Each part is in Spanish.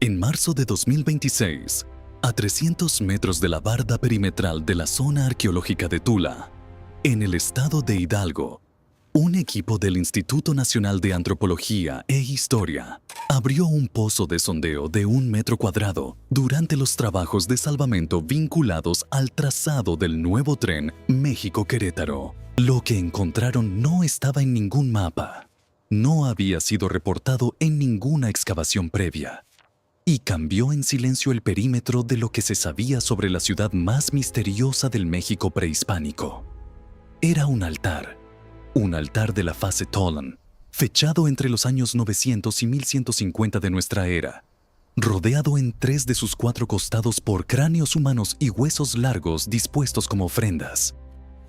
En marzo de 2026, a 300 metros de la barda perimetral de la zona arqueológica de Tula, en el estado de Hidalgo, un equipo del Instituto Nacional de Antropología e Historia abrió un pozo de sondeo de 1 metro cuadrado durante los trabajos de salvamento vinculados al trazado del nuevo tren México-Querétaro. Lo que encontraron no estaba en ningún mapa, no había sido reportado en ninguna excavación previa, y cambió en silencio el perímetro de lo que se sabía sobre la ciudad más misteriosa del México prehispánico. Era un altar de la fase Tolan, fechado entre los años 900 y 1150 de nuestra era, rodeado en 3 de sus 4 costados por cráneos humanos y huesos largos dispuestos como ofrendas.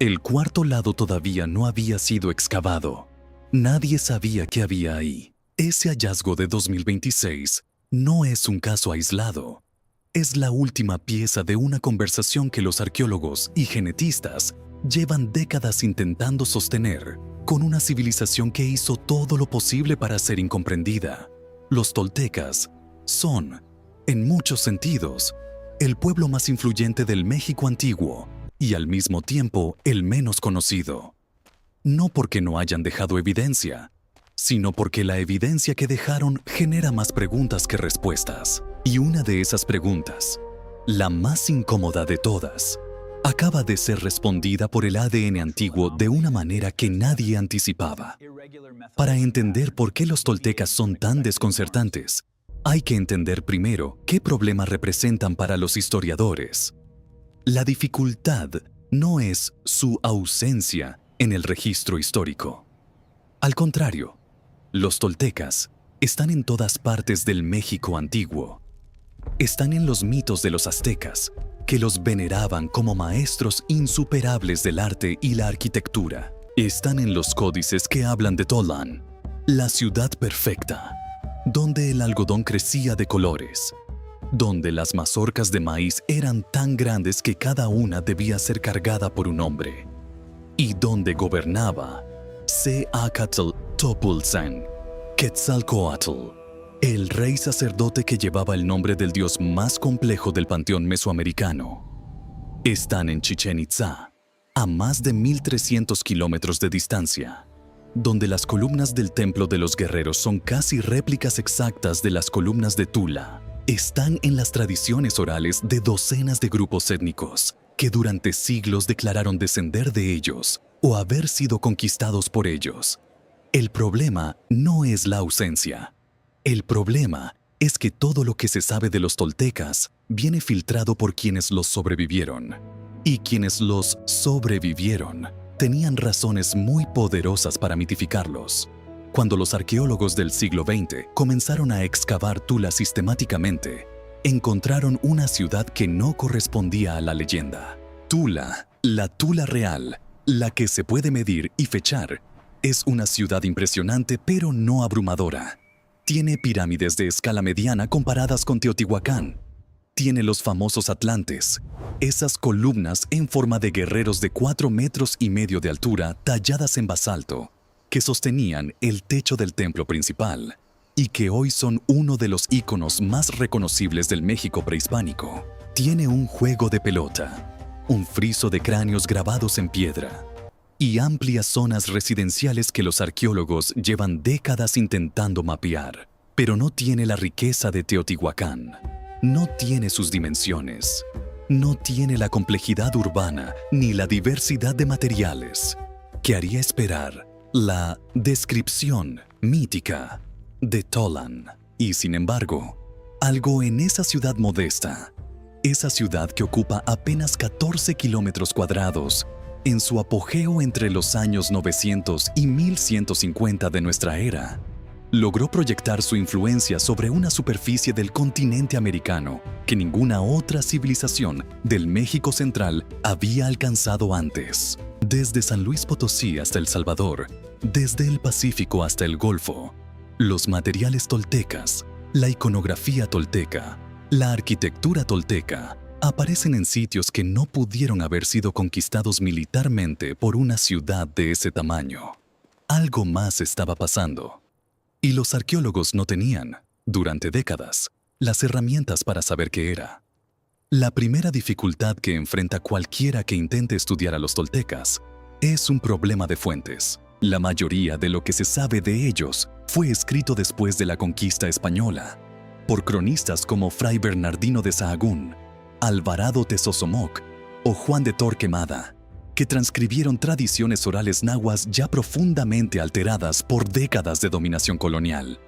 El cuarto lado todavía no había sido excavado. Nadie sabía qué había ahí. Ese hallazgo de 2026 no es un caso aislado. Es la última pieza de una conversación que los arqueólogos y genetistas llevan décadas intentando sostener con una civilización que hizo todo lo posible para ser incomprendida. Los toltecas son, en muchos sentidos, el pueblo más influyente del México antiguo y al mismo tiempo el menos conocido. No porque no hayan dejado evidencia, sino porque la evidencia que dejaron genera más preguntas que respuestas. Y una de esas preguntas, la más incómoda de todas, acaba de ser respondida por el ADN antiguo de una manera que nadie anticipaba. Para entender por qué los toltecas son tan desconcertantes, hay que entender primero qué problemas representan para los historiadores. La dificultad no es su ausencia en el registro histórico. Al contrario, los toltecas están en todas partes del México antiguo. Están en los mitos de los aztecas, que los veneraban como maestros insuperables del arte y la arquitectura. Están en los códices que hablan de Tolan, la ciudad perfecta, donde el algodón crecía de colores, donde las mazorcas de maíz eran tan grandes que cada una debía ser cargada por un hombre, y donde gobernaba Seacatl Topulzan, Quetzalcoatl, el rey sacerdote que llevaba el nombre del dios más complejo del panteón mesoamericano. Están en Chichén Itzá, a más de 1300 kilómetros de distancia, donde las columnas del Templo de los Guerreros son casi réplicas exactas de las columnas de Tula. Están en las tradiciones orales de docenas de grupos étnicos que durante siglos declararon descender de ellos o haber sido conquistados por ellos. El problema no es la ausencia. El problema es que todo lo que se sabe de los toltecas viene filtrado por quienes los sobrevivieron. Y quienes los sobrevivieron tenían razones muy poderosas para mitificarlos. Cuando los arqueólogos del siglo XX comenzaron a excavar Tula sistemáticamente, encontraron una ciudad que no correspondía a la leyenda. Tula, la Tula real, la que se puede medir y fechar, es una ciudad impresionante pero no abrumadora. Tiene pirámides de escala mediana comparadas con Teotihuacán. Tiene los famosos atlantes, esas columnas en forma de guerreros de 4,5 metros de altura talladas en basalto, que sostenían el techo del templo principal y que hoy son uno de los íconos más reconocibles del México prehispánico. Tiene un juego de pelota, un friso de cráneos grabados en piedra y amplias zonas residenciales que los arqueólogos llevan décadas intentando mapear, pero no tiene la riqueza de Teotihuacán, no tiene sus dimensiones, no tiene la complejidad urbana ni la diversidad de materiales que haría esperar la descripción mítica de Tolan. Y sin embargo, algo en esa ciudad modesta, esa ciudad que ocupa apenas 14 kilómetros cuadrados, en su apogeo entre los años 900 y 1150 de nuestra era, logró proyectar su influencia sobre una superficie del continente americano que ninguna otra civilización del México central había alcanzado antes. Desde San Luis Potosí hasta El Salvador, desde el Pacífico hasta el Golfo, los materiales toltecas, la iconografía tolteca, la arquitectura tolteca, aparecen en sitios que no pudieron haber sido conquistados militarmente por una ciudad de ese tamaño. Algo más estaba pasando. Y los arqueólogos no tenían, durante décadas, las herramientas para saber qué era. La primera dificultad que enfrenta cualquiera que intente estudiar a los toltecas es un problema de fuentes. La mayoría de lo que se sabe de ellos fue escrito después de la conquista española, por cronistas como Fray Bernardino de Sahagún, Alvarado de Sosomoc o Juan de Torquemada, que transcribieron tradiciones orales nahuas ya profundamente alteradas por décadas de dominación colonial.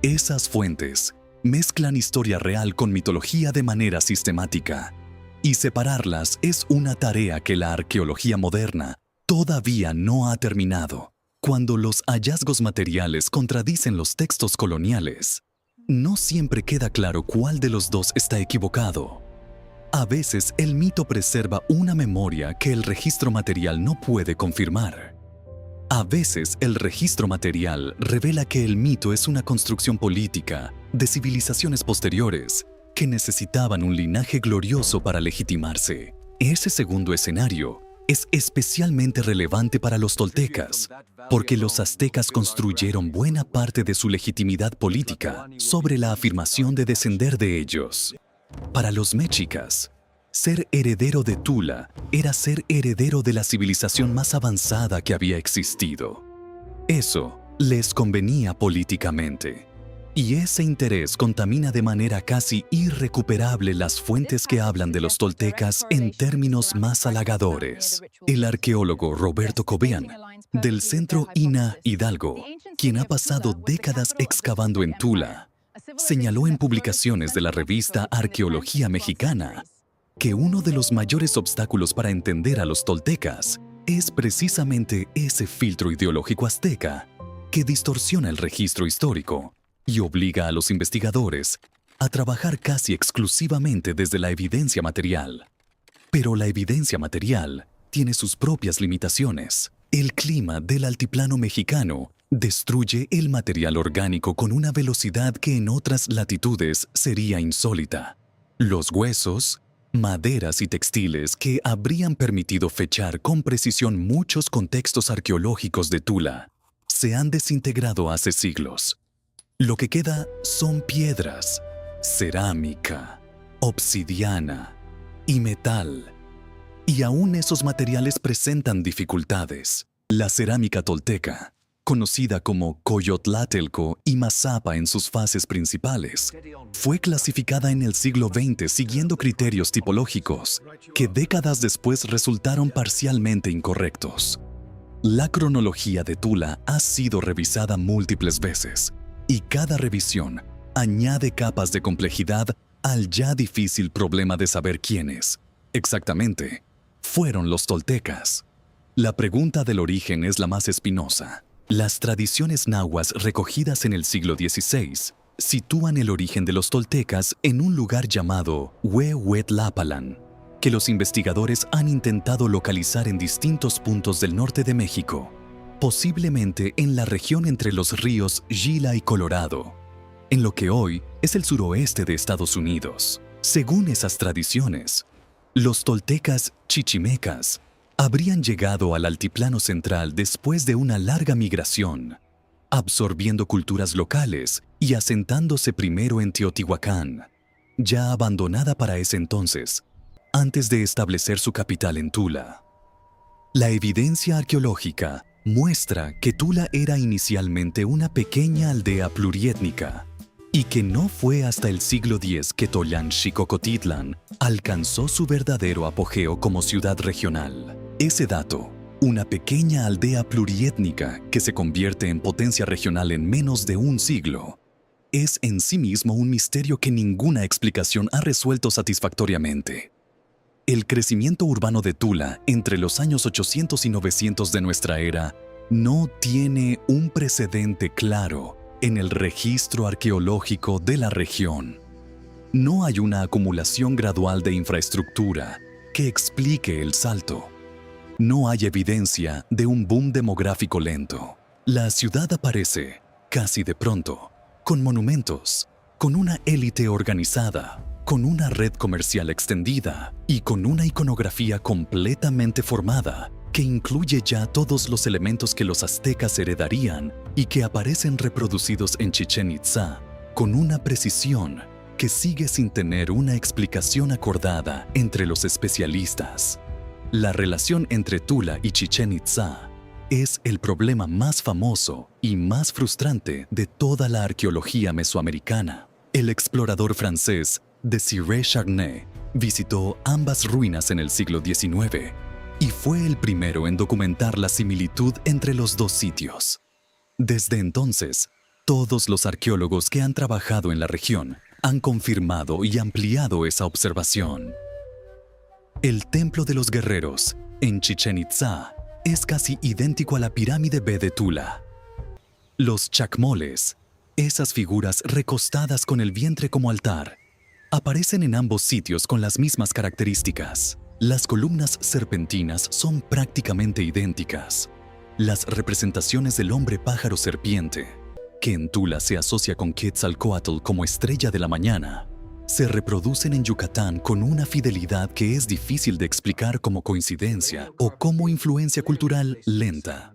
Esas fuentes mezclan historia real con mitología de manera sistemática, y separarlas es una tarea que la arqueología moderna todavía no ha terminado. Cuando los hallazgos materiales contradicen los textos coloniales, no siempre queda claro cuál de los dos está equivocado. A veces el mito preserva una memoria que el registro material no puede confirmar. A veces el registro material revela que el mito es una construcción política de civilizaciones posteriores que necesitaban un linaje glorioso para legitimarse. Ese segundo escenario es especialmente relevante para los toltecas, porque los aztecas construyeron buena parte de su legitimidad política sobre la afirmación de descender de ellos. Para los mexicas, ser heredero de Tula era ser heredero de la civilización más avanzada que había existido. Eso les convenía políticamente, y ese interés contamina de manera casi irrecuperable las fuentes que hablan de los toltecas en términos más halagadores. El arqueólogo Roberto Cobian, del Centro INAH Hidalgo, quien ha pasado décadas excavando en Tula, señaló en publicaciones de la revista Arqueología Mexicana que uno de los mayores obstáculos para entender a los toltecas es precisamente ese filtro ideológico azteca que distorsiona el registro histórico y obliga a los investigadores a trabajar casi exclusivamente desde la evidencia material. Pero la evidencia material tiene sus propias limitaciones. El clima del altiplano mexicano destruye el material orgánico con una velocidad que en otras latitudes sería insólita. Los huesos, maderas y textiles que habrían permitido fechar con precisión muchos contextos arqueológicos de Tula se han desintegrado hace siglos. Lo que queda son piedras, cerámica, obsidiana y metal. Y aún esos materiales presentan dificultades. La cerámica tolteca, conocida como Coyotlatelco y Mazapa en sus fases principales, fue clasificada en el siglo XX siguiendo criterios tipológicos que décadas después resultaron parcialmente incorrectos. La cronología de Tula ha sido revisada múltiples veces, y cada revisión añade capas de complejidad al ya difícil problema de saber quiénes, exactamente, fueron los toltecas. La pregunta del origen es la más espinosa. Las tradiciones nahuas recogidas en el siglo XVI sitúan el origen de los toltecas en un lugar llamado Huehuetlapalan, que los investigadores han intentado localizar en distintos puntos del norte de México, posiblemente en la región entre los ríos Gila y Colorado, en lo que hoy es el suroeste de Estados Unidos. Según esas tradiciones, los toltecas chichimecas habrían llegado al altiplano central después de una larga migración, absorbiendo culturas locales y asentándose primero en Teotihuacán, ya abandonada para ese entonces, antes de establecer su capital en Tula. La evidencia arqueológica muestra que Tula era inicialmente una pequeña aldea pluriétnica y que no fue hasta el siglo X que Tolanxicocotitlán alcanzó su verdadero apogeo como ciudad regional. Ese dato, una pequeña aldea pluriétnica que se convierte en potencia regional en menos de un siglo, es en sí mismo un misterio que ninguna explicación ha resuelto satisfactoriamente. El crecimiento urbano de Tula entre los años 800 y 900 de nuestra era no tiene un precedente claro en el registro arqueológico de la región. No hay una acumulación gradual de infraestructura que explique el salto. No hay evidencia de un boom demográfico lento. La ciudad aparece, casi de pronto, con monumentos, con una élite organizada, con una red comercial extendida y con una iconografía completamente formada que incluye ya todos los elementos que los aztecas heredarían y que aparecen reproducidos en Chichén Itzá con una precisión que sigue sin tener una explicación acordada entre los especialistas. La relación entre Tula y Chichén Itzá es el problema más famoso y más frustrante de toda la arqueología mesoamericana. El explorador francés Désiré Charnay visitó ambas ruinas en el siglo XIX y fue el primero en documentar la similitud entre los dos sitios. Desde entonces, todos los arqueólogos que han trabajado en la región han confirmado y ampliado esa observación. El Templo de los Guerreros, en Chichén Itzá, es casi idéntico a la pirámide B de Tula. Los chacmoles, esas figuras recostadas con el vientre como altar, aparecen en ambos sitios con las mismas características. Las columnas serpentinas son prácticamente idénticas. Las representaciones del hombre pájaro serpiente, que en Tula se asocia con Quetzalcóatl como estrella de la mañana, se reproducen en Yucatán con una fidelidad que es difícil de explicar como coincidencia o como influencia cultural lenta.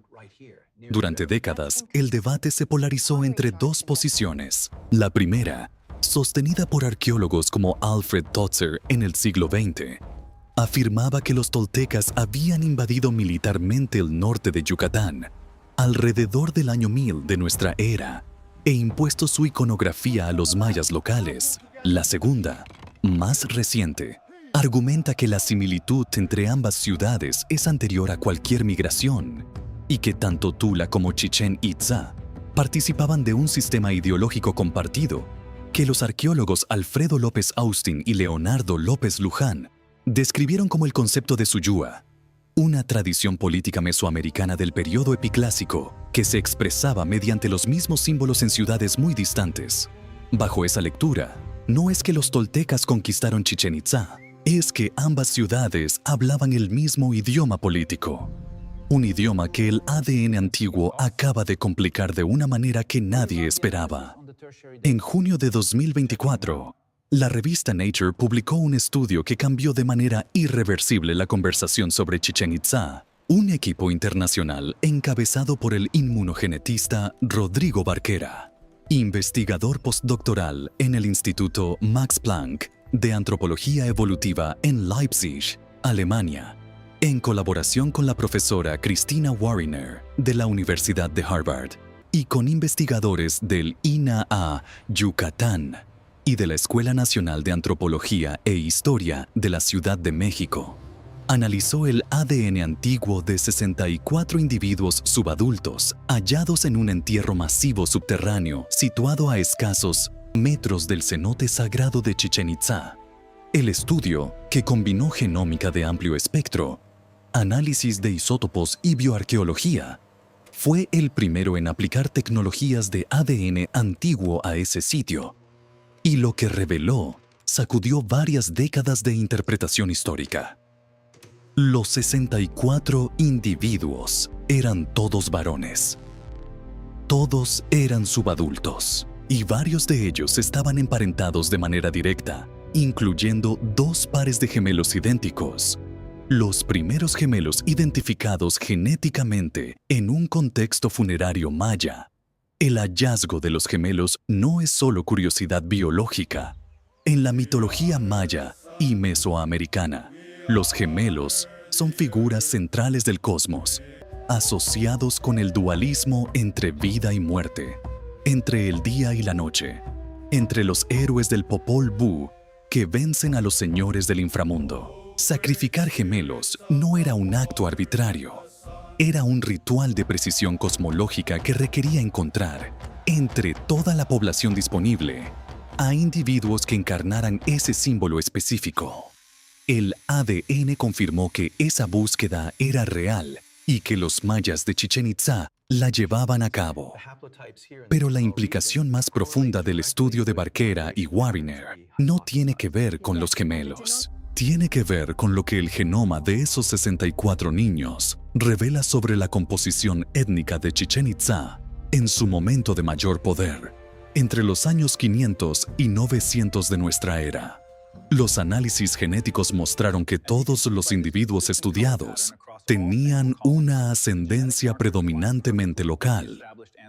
Durante décadas, el debate se polarizó entre dos posiciones. La primera, sostenida por arqueólogos como Alfred Totzer en el siglo XX, afirmaba que los toltecas habían invadido militarmente el norte de Yucatán alrededor del año 1000 de nuestra era e impuesto su iconografía a los mayas locales. La segunda, más reciente, argumenta que la similitud entre ambas ciudades es anterior a cualquier migración y que tanto Tula como Chichén Itzá participaban de un sistema ideológico compartido que los arqueólogos Alfredo López Austin y Leonardo López Luján describieron como el concepto de Suyúa, una tradición política mesoamericana del periodo epiclásico que se expresaba mediante los mismos símbolos en ciudades muy distantes. Bajo esa lectura, no es que los toltecas conquistaron Chichén Itzá, es que ambas ciudades hablaban el mismo idioma político. Un idioma que el ADN antiguo acaba de complicar de una manera que nadie esperaba. En junio de 2024, la revista Nature publicó un estudio que cambió de manera irreversible la conversación sobre Chichén Itzá. Un equipo internacional encabezado por el inmunogenetista Rodrigo Barquera, investigador postdoctoral en el Instituto Max Planck de Antropología Evolutiva en Leipzig, Alemania, en colaboración con la profesora Christina Wariner de la Universidad de Harvard y con investigadores del INAH Yucatán y de la Escuela Nacional de Antropología e Historia de la Ciudad de México. Analizó el ADN antiguo de 64 individuos subadultos hallados en un entierro masivo subterráneo situado a escasos metros del cenote sagrado de Chichén Itzá. El estudio, que combinó genómica de amplio espectro, análisis de isótopos y bioarqueología, fue el primero en aplicar tecnologías de ADN antiguo a ese sitio, y lo que reveló sacudió varias décadas de interpretación histórica. Los 64 individuos eran todos varones. Todos eran subadultos, y varios de ellos estaban emparentados de manera directa, incluyendo 2 pares de gemelos idénticos. Los primeros gemelos identificados genéticamente en un contexto funerario maya. El hallazgo de los gemelos no es solo curiosidad biológica. En la mitología maya y mesoamericana, los gemelos son figuras centrales del cosmos, asociados con el dualismo entre vida y muerte, entre el día y la noche, entre los héroes del Popol Vuh que vencen a los señores del inframundo. Sacrificar gemelos no era un acto arbitrario, era un ritual de precisión cosmológica que requería encontrar, entre toda la población disponible, a individuos que encarnaran ese símbolo específico. El ADN confirmó que esa búsqueda era real y que los mayas de Chichén Itzá la llevaban a cabo. Pero la implicación más profunda del estudio de Barquera y Wariner no tiene que ver con los gemelos. Tiene que ver con lo que el genoma de esos 64 niños revela sobre la composición étnica de Chichén Itzá en su momento de mayor poder, entre los años 500 y 900 de nuestra era. Los análisis genéticos mostraron que todos los individuos estudiados tenían una ascendencia predominantemente local,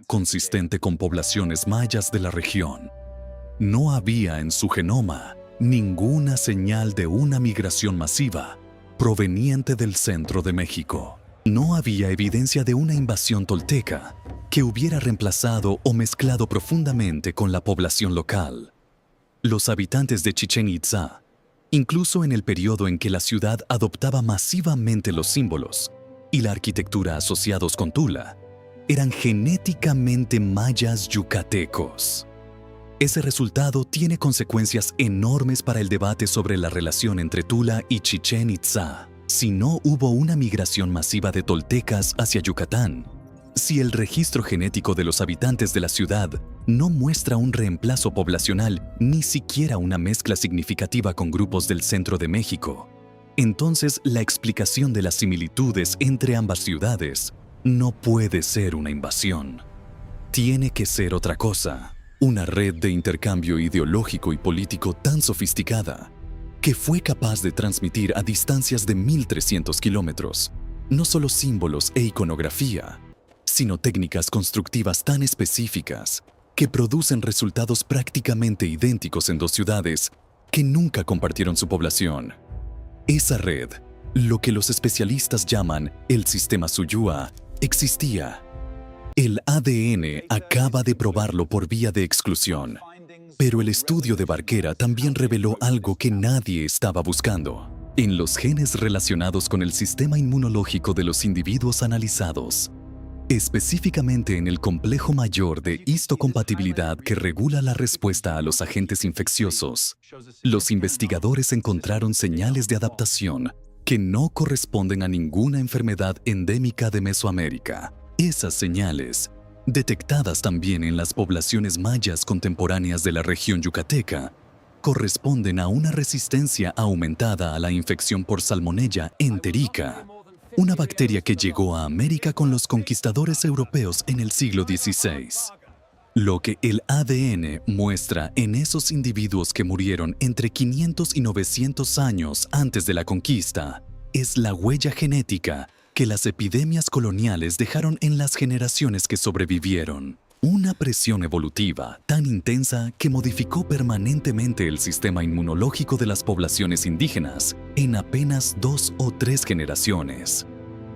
consistente con poblaciones mayas de la región. No había en su genoma ninguna señal de una migración masiva proveniente del centro de México. No había evidencia de una invasión tolteca que hubiera reemplazado o mezclado profundamente con la población local. Los habitantes de Chichén Itzá, incluso en el periodo en que la ciudad adoptaba masivamente los símbolos y la arquitectura asociados con Tula, eran genéticamente mayas yucatecos. Ese resultado tiene consecuencias enormes para el debate sobre la relación entre Tula y Chichén Itzá. Si no hubo una migración masiva de toltecas hacia Yucatán, si el registro genético de los habitantes de la ciudad no muestra un reemplazo poblacional, ni siquiera una mezcla significativa con grupos del centro de México, entonces la explicación de las similitudes entre ambas ciudades no puede ser una invasión. Tiene que ser otra cosa, una red de intercambio ideológico y político tan sofisticada que fue capaz de transmitir a distancias de 1.300 kilómetros no solo símbolos e iconografía, sino técnicas constructivas tan específicas que producen resultados prácticamente idénticos en dos ciudades que nunca compartieron su población. Esa red, lo que los especialistas llaman el sistema Suyua, existía. El ADN acaba de probarlo por vía de exclusión, pero el estudio de Barquera también reveló algo que nadie estaba buscando. En los genes relacionados con el sistema inmunológico de los individuos analizados, específicamente en el complejo mayor de histocompatibilidad que regula la respuesta a los agentes infecciosos, los investigadores encontraron señales de adaptación que no corresponden a ninguna enfermedad endémica de Mesoamérica. Esas señales, detectadas también en las poblaciones mayas contemporáneas de la región yucateca, corresponden a una resistencia aumentada a la infección por Salmonella enterica, una bacteria que llegó a América con los conquistadores europeos en el siglo XVI. Lo que el ADN muestra en esos individuos que murieron entre 500 y 900 años antes de la conquista es la huella genética que las epidemias coloniales dejaron en las generaciones que sobrevivieron. Una presión evolutiva tan intensa que modificó permanentemente el sistema inmunológico de las poblaciones indígenas en apenas 2 o 3 generaciones.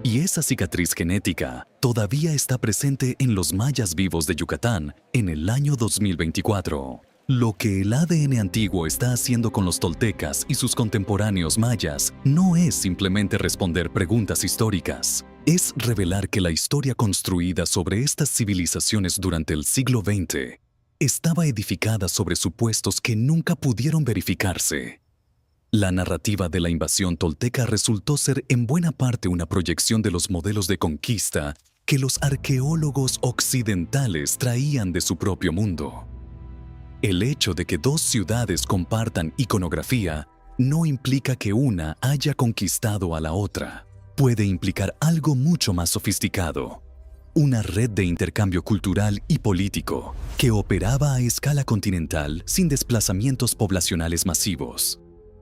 Y esa cicatriz genética todavía está presente en los mayas vivos de Yucatán en el año 2024. Lo que el ADN antiguo está haciendo con los toltecas y sus contemporáneos mayas no es simplemente responder preguntas históricas, es revelar que la historia construida sobre estas civilizaciones durante el siglo XX estaba edificada sobre supuestos que nunca pudieron verificarse. La narrativa de la invasión tolteca resultó ser en buena parte una proyección de los modelos de conquista que los arqueólogos occidentales traían de su propio mundo. El hecho de que dos ciudades compartan iconografía no implica que una haya conquistado a la otra. Puede implicar algo mucho más sofisticado. Una red de intercambio cultural y político que operaba a escala continental sin desplazamientos poblacionales masivos.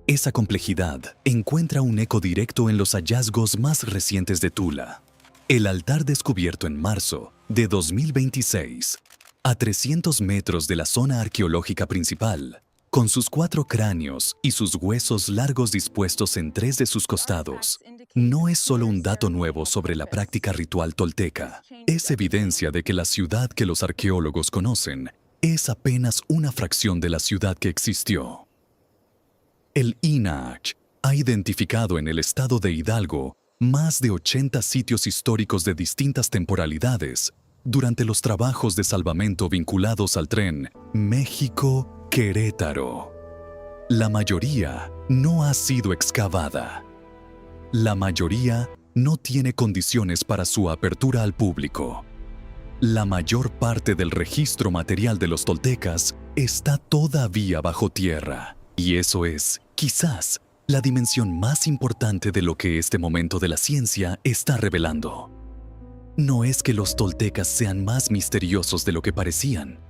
Esa complejidad encuentra un eco directo en los hallazgos más recientes de Tula. El altar descubierto en marzo de 2026, a 300 metros de la zona arqueológica principal, con sus 4 cráneos y sus huesos largos dispuestos en 3 de sus costados, no es solo un dato nuevo sobre la práctica ritual tolteca. Es evidencia de que la ciudad que los arqueólogos conocen es apenas una fracción de la ciudad que existió. El INAH ha identificado en el estado de Hidalgo más de 80 sitios históricos de distintas temporalidades durante los trabajos de salvamento vinculados al tren México-Querétaro. La mayoría no ha sido excavada. La mayoría no tiene condiciones para su apertura al público. La mayor parte del registro material de los toltecas está todavía bajo tierra. Y eso es, quizás, la dimensión más importante de lo que este momento de la ciencia está revelando. No es que los toltecas sean más misteriosos de lo que parecían,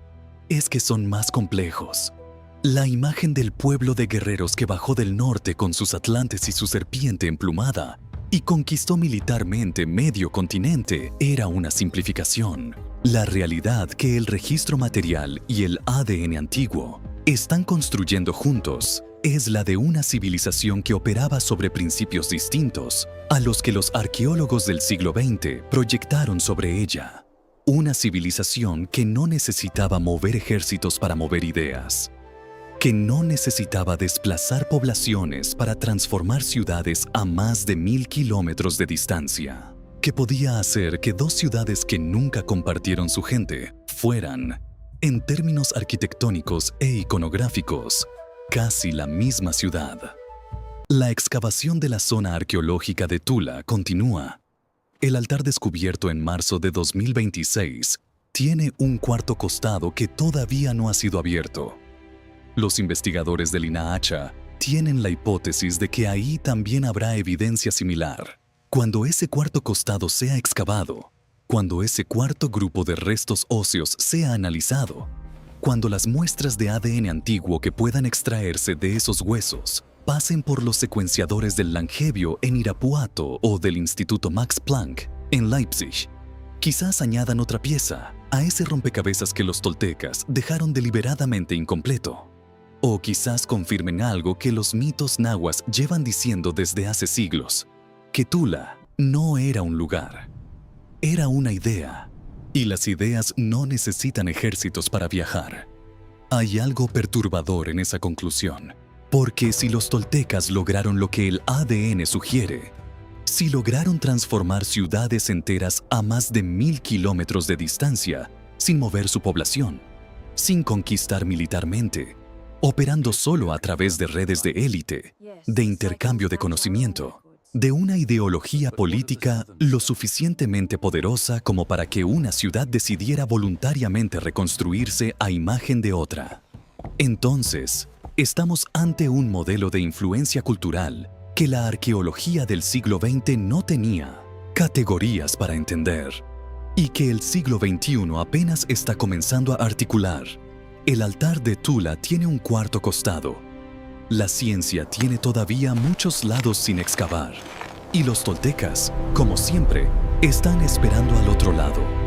es que son más complejos. La imagen del pueblo de guerreros que bajó del norte con sus atlantes y su serpiente emplumada y conquistó militarmente medio continente era una simplificación. La realidad que el registro material y el ADN antiguo están construyendo juntos es la de una civilización que operaba sobre principios distintos a los que los arqueólogos del siglo XX proyectaron sobre ella. Una civilización que no necesitaba mover ejércitos para mover ideas, que no necesitaba desplazar poblaciones para transformar ciudades a más de 1000 kilómetros de distancia, que podía hacer que dos ciudades que nunca compartieron su gente fueran, en términos arquitectónicos e iconográficos, casi la misma ciudad. La excavación de la zona arqueológica de Tula continúa. El altar descubierto en marzo de 2026 tiene un cuarto costado que todavía no ha sido abierto. Los investigadores del INAHCA tienen la hipótesis de que ahí también habrá evidencia similar. Cuando ese cuarto costado sea excavado, cuando ese cuarto grupo de restos óseos sea analizado, cuando las muestras de ADN antiguo que puedan extraerse de esos huesos pasen por los secuenciadores del Langevio en Irapuato o del Instituto Max Planck en Leipzig, quizás añadan otra pieza a ese rompecabezas que los toltecas dejaron deliberadamente incompleto. O quizás confirmen algo que los mitos nahuas llevan diciendo desde hace siglos, que Tula no era un lugar, era una idea, y las ideas no necesitan ejércitos para viajar. Hay algo perturbador en esa conclusión, porque si los toltecas lograron lo que el ADN sugiere, si lograron transformar ciudades enteras a más de 1000 kilómetros de distancia sin mover su población, sin conquistar militarmente, operando solo a través de redes de élite, de intercambio de conocimiento, de una ideología política lo suficientemente poderosa como para que una ciudad decidiera voluntariamente reconstruirse a imagen de otra. Entonces, estamos ante un modelo de influencia cultural que la arqueología del siglo XX no tenía categorías para entender y que el siglo XXI apenas está comenzando a articular. El altar de Tula tiene un cuarto costado. La ciencia tiene todavía muchos lados sin excavar, y los toltecas, como siempre, están esperando al otro lado.